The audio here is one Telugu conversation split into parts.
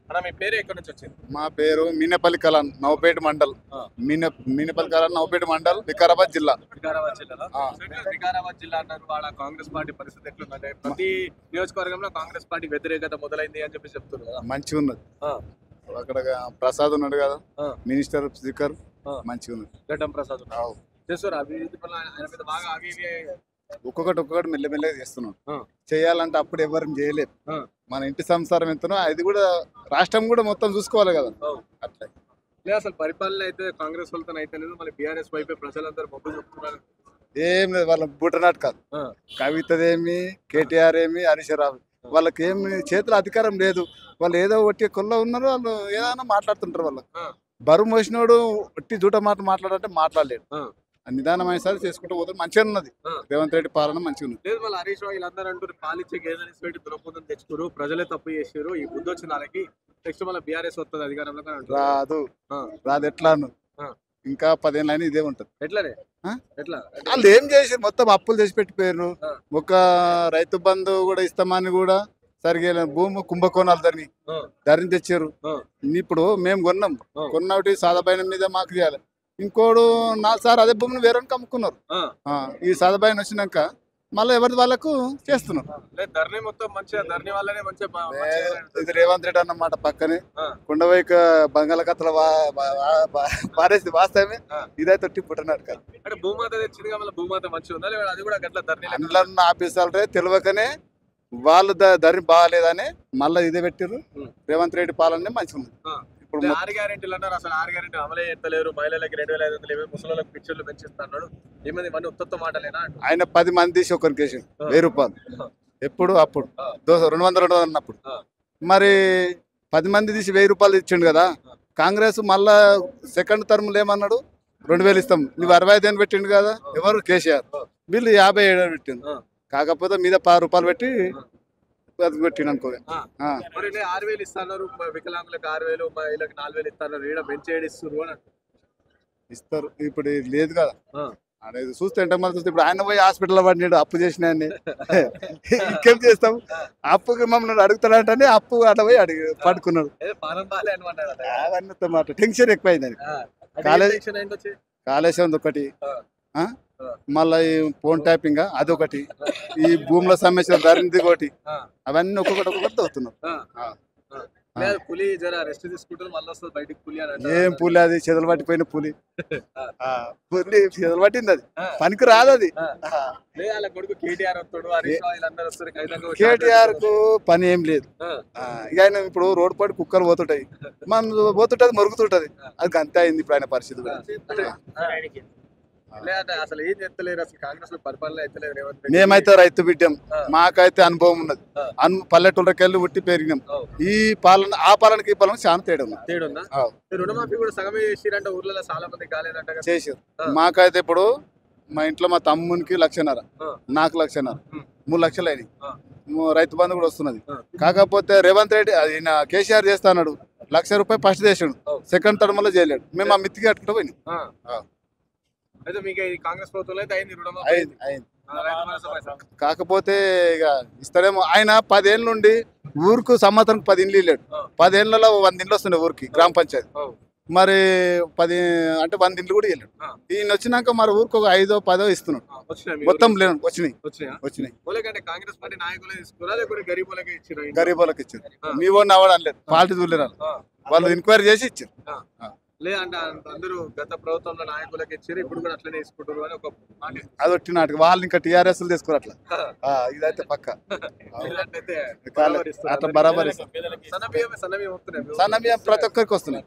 అన్న మీ పేరు ఎక్కడి నుంచి వచ్చింది? మా పేరు మీనపల్లి కలాన్ నవపేట మండల్ ఆ, మీనపల్లి కలాన్ నవపేట మండల్ వికారాబాద్ జిల్లా. వికారాబాద్ జిల్లాలో. ఆ, సో ఇక్కడ వికారాబాద్ జిల్లా అన్నారు, వాళ్ళ కాంగ్రెస్ పార్టీ పరిస్థితి ఎట్లుందంటే ప్రతి నియోజకవర్గంలో కాంగ్రెస్ పార్టీ వ్యతిరేకత మొదలైంది అని చెప్పి చెప్తున్నారు కదా. మంచిగా ఉన్నది. ఆ, అక్కడ ప్రసాద్ ఉన్నాడు కదా, ఆ, మినిస్టర్ స్పీకర్, ఆ. మంచిగా ఉన్నది. గడ్డం ప్రసాద్ ఉన్నారు. ఆవ్. చేస్తారు అభివృద్ధి పనులు ఆయన మీద బాగా ఆగి ఒక్కొక్కటి మెల్లమెల్లగా చేస్తున్నాం. ఆ, చేయాలంటే అప్పుడు ఎవరు చేయలేదు. ఆ, మన ఇంటి సంసారం ఎంతనో అది కూడా రాష్ట్రం కూడా మొత్తం చూసుకోవాలి కదా. ఆ. అట్లా లేదు అసలు పరిపాలన అయితే కాంగ్రెస్ వాళ్ళతో అయితే లేదు, మళ్ళీ బీఆర్ఎస్ వైపే ప్రజలందరూ మొగ్గు చూపుతున్నారు. ఏం లేదు, వాళ్ళ బుట్టనాట్ కాదు. ఆ, కవితదేమి, కేటీఆర్ ఏమి, హరీష్ రావు, వాళ్ళకి ఏమి చేతుల అధికారం లేదు. వాళ్ళు ఏదో ఒట్టి కొల్ల ఉన్నారు, వాళ్ళు ఏదైనా మాట్లాడుతుంటారు. వాళ్ళు ఆ, బరువు మోసినోడు ఒట్టి జూట మాట మాట్లాడంటే మాట్లాడలేడు. ఆ, నిదానమైన సార్ చేసుకుంటూ పోతే మంచిగా ఉన్నది. ఆ. రేవంత్ రెడ్డి పాలన మంచిగా ఉన్నది. లేదు మళ్ళీ హరీష్ రావు వీళ్ళందరూ అంటారు పాలిచ్చే గేదెని పెట్టి దురపదం తెచ్చుకోరు, ప్రజలే తప్పు చేసారు, ఈ బుద్ధి వచ్చిన వాళ్ళకి నెక్స్ట్ మళ్ళీ బీఆర్ఎస్ వస్తుంది అధికారంలో అని అంటారు. రాదు ఆ, రాదు ఎట్లాను. ఆ. ఇంకా 10 ఏళ్ళ ఇదే ఉంటది. ఎట్లనే ఆ? ఎట్లా వాళ్ళు ఏం చేసి మొత్తం అప్పులు తెచ్చి పెట్టిపోయారు. ఆ. ఒక రైతు బంధు కూడా ఇస్తామని కూడా సరిగా భూమి కుంభకోణాలు ఆ, ధరని తెచ్చారు. ఆ, ఇప్పుడు మేము కొన్నాం, ఆ. కొన్నటి సాదాబాయిన మీద మాకు చేయాలి. ఇంకోడు 4 సార్ అదే భూమిని వేరేకి అమ్ముకున్నారు. ఆ. ఈ సాదాబాయిన వచ్చినాక మళ్ళీ ఎవరిది వాళ్ళకు చేస్తున్నారు. లేదు ధరణి మొత్తం మంచిగా, ధరణి వాళ్ళనే మంచిగా ఇది రేవంత్ రెడ్డి అన్నమాట. పక్కనే ఆ. కొండవైక బంగాళాఖాతంలో పారేసి వాస్తవమే. ఆ. ఇదైతే పుట్టినాడు కాదు. అంటే భూమాత తెచ్చింది మళ్ళీ భూమాత మంచిగా ఉందా, లేదా అది కూడా గట్ల ధరణి అందులో ఆఫీసర్లే తెలియకనే వాళ్ళు ధర బాగాలేదని మళ్ళీ ఇదే పెట్టిర్రు. ఉం. రేవంత్ రెడ్డి పాలన మంచిగా ఉంది. ఇప్పుడు 6 గ్యారెంటీలు అన్నారు, అసలు 6 గ్యారెంటీ అమలే ఎత్తలేరు, మహిళలకి 2500 ఇవి, ముసలిలకు పిక్చర్లు పెంచిస్తున్నాడు, ఏమైంది ఇవన్నీ ఉత్తత్వ మాటలేనా అంటూ. ఆయన 10 మంది తీసి ఒకరికి వేసి ఆ. 1000 రూపాయలు ఎప్పుడు అప్పుడు ఆ. 200 అన్నప్పుడు. ఆ. మరి 10 మంది తీసి 1000 రూపాయలు ఇచ్చిండు కదా. కాంగ్రెస్ మళ్ళా సెకండ్ టర్మ్ ఏమన్నాడు, 2000 ఇస్తాం. నువ్వు 65 అని పెట్టిండు కదా ఎవరు, కేసీఆర్. వీళ్ళు 57 పెట్టిండు. ఆ. కాకపోతే మీద 10 రూపాయలు పెట్టి అది పెట్టిండు అనుకో. ఆ. ఆ. మరి 6000 ఇస్తున్నారు, వికలాంగులకు 6000, మహిళలకు 4000 ఇస్తున్నారు, ఈడ బెంచేడి ఇస్తారు అని అంటారు. ఇస్తారు. ఇప్పుడు ఇది లేదు కదా ఆ. అనేది చూస్తే ఎంత మంది చూస్తే. ఇప్పుడు ఆయన పోయి హాస్పిటల్లో పడినాడు అప్పు చేసిన ఇంకేం చేస్తాం. అప్పుకి మమ్మల్ని అడుగుతాడంటే అప్పు అట్లా పోయి అడిగి పడుకున్నాడు. ఏదో పానం బాలే అనమాట. అవన్నీ మాట టెన్షన్ ఎక్కువైంది. కాలేజ్- కాళేశ్వరం ఒకటి, ఆ? మళ్ళీ ఈ ఫోన్ ట్యాపింగ్ అదొకటి, ఈ భూముల సమస్య ధరణిది ఒకటి, అవన్నీ ఒక్కొక్కటి తోస్తున్నారు. పులి జర రెస్ట్ తీసుకుంటారు, మళ్ళీ వస్తుంది బయటికి పులి అని అంటారు. ఏం పులి అది, చెదలు పట్టిపోయిన పులి. పులి చెదలు పట్టింది, అది ఆ. పనికి రాదు అది. లేదు వాళ్ళ కొడుకు కేటీఆర్ వస్తాడు, హరీష్ రావు వీళ్ళందరూ వస్తారు, ఖైతంగా వచ్చి కేటీఆర్ కు పని ఏం లేదు. ఆ, ఇక ఆయన ఇప్పుడు రోడ్డు పడి కుక్కలు పోతుంటాయి, మనం పోతుంటది మొరుగుతుంటది. అది అంతే అయింది ఇప్పుడు ఆయన పరిస్థితి కూడా. లేదంటే అసలు ఏం చెప్తలేరు, అసలు కాంగ్రెస్ లో పరిపాలన ఎత్తలేరు రేవంత్ రెడ్డి. మేమైతే రైతు బిడ్డం, ఆ. మాకైతే అనుభవం ఉన్నది. ఆ. పల్లెటూళ్ళకి వెళ్ళి ఉట్టి పెరిగినాం. ఓ, ఈ పాలన ఆ పాలనకి ఈ పాలన చాలా తేడా ఉంది. తేడుందా? ఆ. ఈ రుణమాఫీ కూడా సగమే చేసిరంటే ఊర్లలో చాలా మంది కాలేదంట కదా. చేసారు. ఆ. మాకైతే ఇప్పుడు మా ఇంట్లో మా తమ్మునికి 1,00,000, ఆ. నాకు 1,00,000, ఉం. 3 లక్షలు అయినాయి. ఆ. రైతు బంధు కూడా వస్తున్నది. ఆ. కాకపోతే రేవంత్ రెడ్డి అది కేసీఆర్ చేస్తాడు. 1,00,000 రూపాయలు ఫస్ట్ చేసాడు, ఓ. సెకండ్ టర్మ్ లో చేయలేడు. మేము ఆ మిత్తికి కట్టుకుంటూ పోయినాం. ఆ. ఆ. అయితే మీకు ఈ కాంగ్రెస్ ప్రభుత్వంలో అయితే అయింది రుణమాఫీ. అయింది అయింది. రైతు భరోసా పైసలు. కాకపోతే ఇక ఇస్తాడేమో. ఆయన 10 ఏళ్ళ నుండి ఊరుకు సంవత్సరానికి 10 ఇండ్లు ఇల్లాడు. ఆ. 10 ఏళ్లలో 100 ఇండ్లు వస్తున్నాయి ఊరికి, గ్రామ పంచాయతీ. ఓ, మరి 10 అంటే 100 ఇండ్లు కూడా ఇల్లాడు. ఆ. ఈయన వచ్చినాక మరి ఊరికి ఒక 5 10 ఇస్తున్నాడు. ఆ, వచ్చినాయా మీ మొత్తం ఊర్లో? లేవు, వచ్చినాయి వచ్చినాయా? వచ్చినాయి. ఓలేకంటే కాంగ్రెస్ పార్టీ నాయకులే తీసుకురా, లేకపోతే గరీబులకే ఇచ్చిరా? గరీబ్ ఇచ్చారు. ఆ. మీ వాడిని అవ్వడం లేదు, పార్టీ చూడలేరు. ఆ. వాళ్ళు ఎంక్వైరీ చేసి ఇచ్చారు. లేదంటే అందరూ గత ప్రభుత్వంలో నాయకులకి ఇచ్చారు, ఇప్పుడు కూడా అట్లనే తీసుకుంటారు అని ఒక మాట. అది ఒట్టి నాటకం. వాళ్ళు ఇంకా టీఆర్ఎస్ తీసుకోరు అట్లా. ఇదైతే పక్క ఇలాంటైతే అట్లా బరాబర్ ఇస్తారు. సన్న బియ్యం వస్తున్నాయి. సన్న బియ్యం ప్రతి ఒక్కరికి వస్తున్నాయి.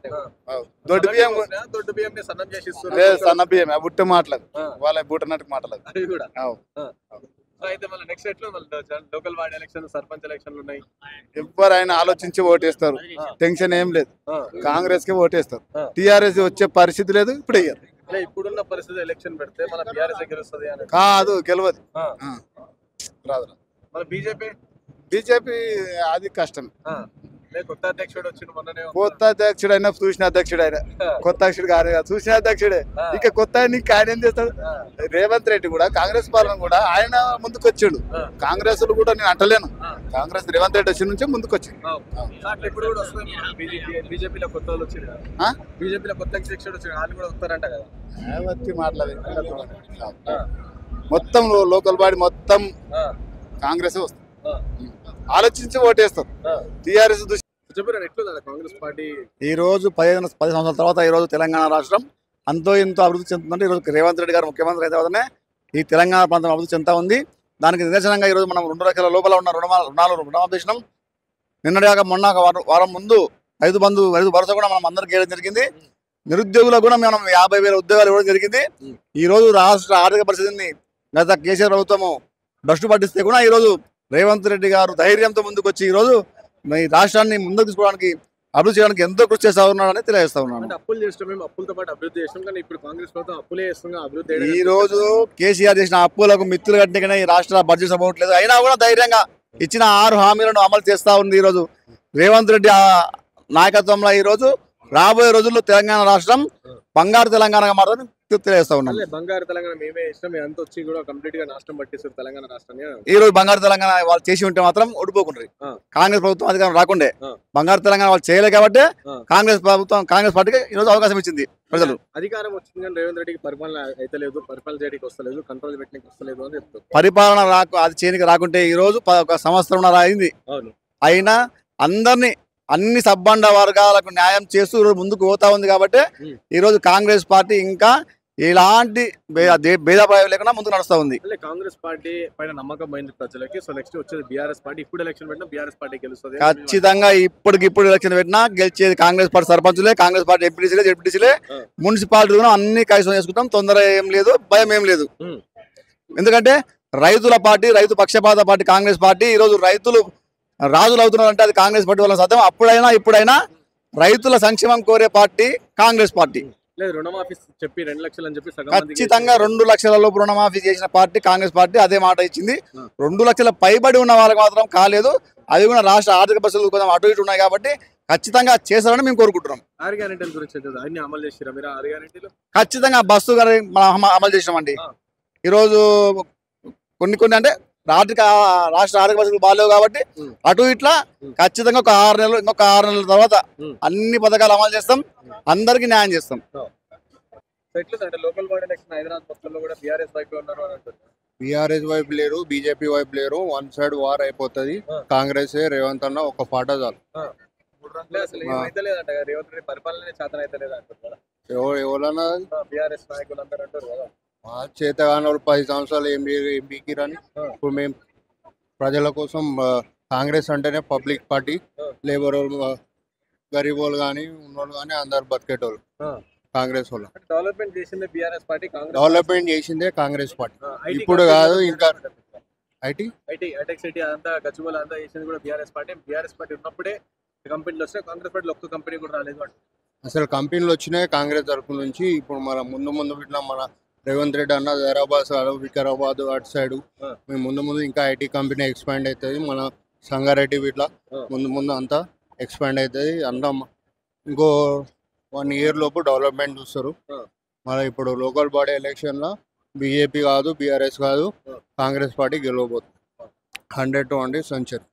ఆ. దొడ్డు బియ్యం దొడ్డు బియ్యం సన్నం చేసి ఇస్తారు. లేదు, సన్న బియ్యం బుట్ట మాటలేదు, ఆ. వాళ్ళ బూట నాటకు మాటలేదు. అవి కూడా. అవు. సో అయితే మళ్ళీ నెక్స్ట్ ఎట్లా మళ్ళీ లోకల్ వార్డ్ ఎలక్షన్, సర్పంచ్ ఎలక్షన్లు ఉన్నాయి. ఎవరైనా ఆలోచించి ఓటేస్తారు. ఆ. టెన్షన్ ఏం లేదు. ఆ. కాంగ్రెస్ కి ఓటేస్తారు. ఆ. టీఆర్ఎస్ వచ్చే పరిస్థితి లేదు. ఇప్పుడు అయ్యారు అంటే ఇప్పుడున్న పరిస్థితి ఎలక్షన్ పెడితే మన బీఆర్ఎస్ గెలుస్తుంది అని. కాదు, గెలవదు. ఆ. రాదు. మన బీజేపీ. బీజేపీ అది కష్టం. కొత్త అధ్యక్షుడు వచ్చిన మొన్ననే కొత్త అధ్యక్షుడు అయినా చూసిన అధ్యక్షుడు ఆయన కొత్త అధ్యక్షుడు కాదు కదా, చూసిన అధ్యక్షుడే. ఇక కొత్త నీకు ఆయన ఏం చేస్తాడు? రేవంత్ రెడ్డి కూడా కాంగ్రెస్ పాలన కూడా ఆయన ముందుకు వచ్చాడు. కాంగ్రెస్ కూడా నేను అంటలేను, కాంగ్రెస్ రేవంత్ రెడ్డి వచ్చిన నుంచే ముందుకు వచ్చింది. ఇప్పుడు కూడా వస్తుంది బీజేపీలో కొత్త వాళ్ళు వచ్చారు, బీజేపీలో కొత్త అధ్యక్షుడు వచ్చారు, వాళ్ళు కూడా వస్తారంట కదా. వచ్చి మాట్లాడేది మొత్తం లోకల్ బాడీ మొత్తం కాంగ్రెస్ వస్తుంది. ఆలోచించి ఓటేస్తారు. టీఆర్ఎస్ కాంగ్రెస్ పార్టీ ఈ రోజు 10 సంవత్సరాల తర్వాత ఈ రోజు తెలంగాణ రాష్ట్రం అంతో ఎంతో అభివృద్ధి చెందుతుందంటే ఈ రోజు రేవంత్ రెడ్డి గారు ముఖ్యమంత్రి అయితే వల్లనే ఈ తెలంగాణ ప్రాంతం అభివృద్ధి చెందుతా ఉంది. దానికి నిదర్శనంగా ఈ రోజు మనం 2 లక్షల లోపల ఉన్న రుణాలు రుణమాపేసినాం. నిన్నటిగా మొన్న వారం ముందు రైతు భరోసా కూడా మనం అందరికీ ఇవ్వడం జరిగింది. నిరుద్యోగులకు కూడా మనం 50,000 ఉద్యోగాలు ఇవ్వడం జరిగింది. ఈ రోజు రాష్ట్ర ఆర్థిక పరిస్థితిని గత కేసీఆర్ ప్రభుత్వము భ్రష్టు పట్టిస్తే కూడా ఈ రోజు రేవంత్ రెడ్డి గారు ధైర్యంతో ముందుకు వచ్చి ఈ రోజు ఈ రాష్ట్రాన్ని ముందుకు తీసుకోవడానికి అభివృద్ధి చేయడానికి ఎంతో కృషి చేస్తా ఉన్నాడని తెలియజేస్తా ఉన్నాను. అప్పులు చేస్తాం, మేము అప్పులతో పాటు అభివృద్ధి చేస్తాం, కానీ ఇప్పుడు కాంగ్రెస్ ప్రభుత్వం అప్పులే చేస్తున్నాం. అభివృద్ధి ఈ రోజు కేసీఆర్ చేసిన అప్పులకు మిత్తులు కట్టిన ఈ రాష్ట్ర బడ్జెట్ సపోవట్లేదు. అయినా కూడా ధైర్యంగా ఇచ్చిన 6 హామీలను అమలు చేస్తా ఉంది. ఈ రోజు రేవంత్ రెడ్డి నాయకత్వంలో ఈ రోజు రాబోయే రోజుల్లో తెలంగాణ రాష్ట్రం బంగారు తెలంగాణగా మాత్రం తెలియజేస్తా ఉన్నాం. బంగారు తెలంగాణ మేమే ఇష్టం, అంత వచ్చి కూడా కంప్లీట్ గా నాశనం పట్టిస్తారు తెలంగాణ రాష్ట్రాన్ని. ఈ రోజు బంగారు తెలంగాణ వాళ్ళు చేసి ఉంటే మాత్రం ఓడిపోకుంటారు. కాంగ్రెస్ ప్రభుత్వం అధికారం రాకుండే బంగారు తెలంగాణ వాళ్ళు చేయలే కాబట్టి కాంగ్రెస్ పార్టీకి ఈ రోజు అవకాశం ఇచ్చింది ప్రజలు. అధికారం వచ్చింది కానీ రేవంత్ రెడ్డికి పరిపాలన అయితే లేదు, పరిపాలన చేయడానికి వస్తలేదు, కంట్రోల్ పెట్టడానికి వస్తలేదు అని చెప్తారు. పరిపాలన అది చేయడానికి రాకుంటే ఈ రోజు 1 సంవత్సరం అయింది. అయినా అందరినీ అన్ని సబ్బండ వర్గాలకు న్యాయం చేస్తూ ముందుకు పోతా ఉంది కాబట్టి ఈ రోజు కాంగ్రెస్ పార్టీ ఇంకా ఎలాంటి భేదాభిప్రాయం లేకుండా ముందుకు నడుస్తా ఉంది. కాంగ్రెస్ పార్టీ పైన నమ్మకం పోయింది ప్రజలకి. సో నెక్స్ట్ వచ్చేది బీఆర్ఎస్ పార్టీ. ఇప్పుడు ఎలక్షన్ పెట్టినా బీఆర్ఎస్ పార్టీ గెలుస్తుంది ఖచ్చితంగా. ఇప్పటికిప్పుడు ఎలక్షన్ పెట్టినా గెలిచేది కాంగ్రెస్ పార్టీ సర్పంచులే, కాంగ్రెస్ పార్టీ ఎంపీటీసీలే, జెడ్పీటీసీలే, మున్సిపాలిటీ అన్ని కైసం చేసుకుంటాం. తొందర ఏం లేదు, భయం ఏం లేదు. ఎందుకంటే రైతుల పార్టీ, రైతు పక్షపాత పార్టీ కాంగ్రెస్ పార్టీ. ఈ రోజు రైతులు రాజులు అవుతున్నారంటే అది కాంగ్రెస్ పార్టీ వల్ల సాధ్యం. అప్పుడైనా ఇప్పుడైనా రైతుల సంక్షేమం కోరే పార్టీ కాంగ్రెస్ పార్టీ. రుణమాఫీ చెప్పి 2 లక్షలు అని చెప్పి ఖచ్చితంగా 2 లక్షల లోపు రుణమాఫీ చేసిన పార్టీ కాంగ్రెస్ పార్టీ. అదే మాట ఇచ్చింది. 2 లక్షల పైబడి ఉన్న వాళ్ళకి మాత్రం కాలేదు. అది కూడా రాష్ట్ర ఆర్థిక పరిస్థితులు కొంచెం అటు ఇటు ఉన్నాయి కాబట్టి ఖచ్చితంగా చేశారని మేము కోరుకుంటున్నాం. ఖచ్చితంగా బస్సు అమలు చేసినామండి. ఈరోజు కొన్ని అంటే రాష్ట్ర ఆర్థిక పరిస్థితులు బాగాలేవు కాబట్టి అటు ఇట్లా ఖచ్చితంగా ఒక 6 నెలలు, ఇంకొక 6 నెలల తర్వాత అన్ని పథకాలు అమలు చేస్తాం, అందరికి న్యాయం చేస్తాం. బీఆర్ఎస్ వైపు లేరు, బీజేపీ వైపు లేరు. 1 సైడ్ వార్ అయిపోతుంది. కాంగ్రెస్ రేవంత్ అన్న ఒక పాట చాలు. ఎవరన్నా చేతగాని వాళ్ళు 10 సంవత్సరాలు ఏం బీకిరని. ఇప్పుడు మేము ప్రజల కోసం కాంగ్రెస్ అంటేనే పబ్లిక్ పార్టీ. లేబర్ వాళ్ళు, గరీబ్ వాళ్ళు కానీ ఉన్నోళ్ళు కానీ అందరు బతికేటోళ్ళు కాంగ్రెస్ వాళ్ళు. డెవలప్మెంట్ చేసిందే బీఆర్ఎస్ పార్టీ, డెవలప్మెంట్ చేసిందే కాంగ్రెస్ పార్టీ. ఇప్పుడు కాదు, ఇంకా ఐటెక్ సిటీ అంతా గచ్చిబౌలి అంతా చేసింది కూడా బీఆర్ఎస్ పార్టీ. బీఆర్ఎస్ పార్టీ ఉన్నప్పుడే కంపెనీలు వస్తాయి, కాంగ్రెస్ పార్టీలో ఒక్క కంపెనీ కూడా రాలేదు. అసలు కంపెనీలు వచ్చినాయి కాంగ్రెస్ తరఫు నుంచి. ఇప్పుడు మన ముందు ఇట్లా మన రేవంత్ రెడ్డి అన్న హైదరాబాద్, వికారాబాద్ అటు సైడ్ మేము ముందు ఇంకా ఐటీ కంపెనీ ఎక్స్పాండ్ అవుతుంది. మన సంగారెడ్డి ఇట్లా ముందు అంతా ఎక్స్పాండ్ అవుతుంది. అంతా ఇంకో 1 ఇయర్ లోపు డెవలప్మెంట్ చూస్తారు. మన ఇప్పుడు లోకల్ బాడీ ఎలక్షన్లో బీజేపీ కాదు, బీఆర్ఎస్ కాదు, కాంగ్రెస్ పార్టీ గెలవబోతుంది 100 to 100 సెంచరీ.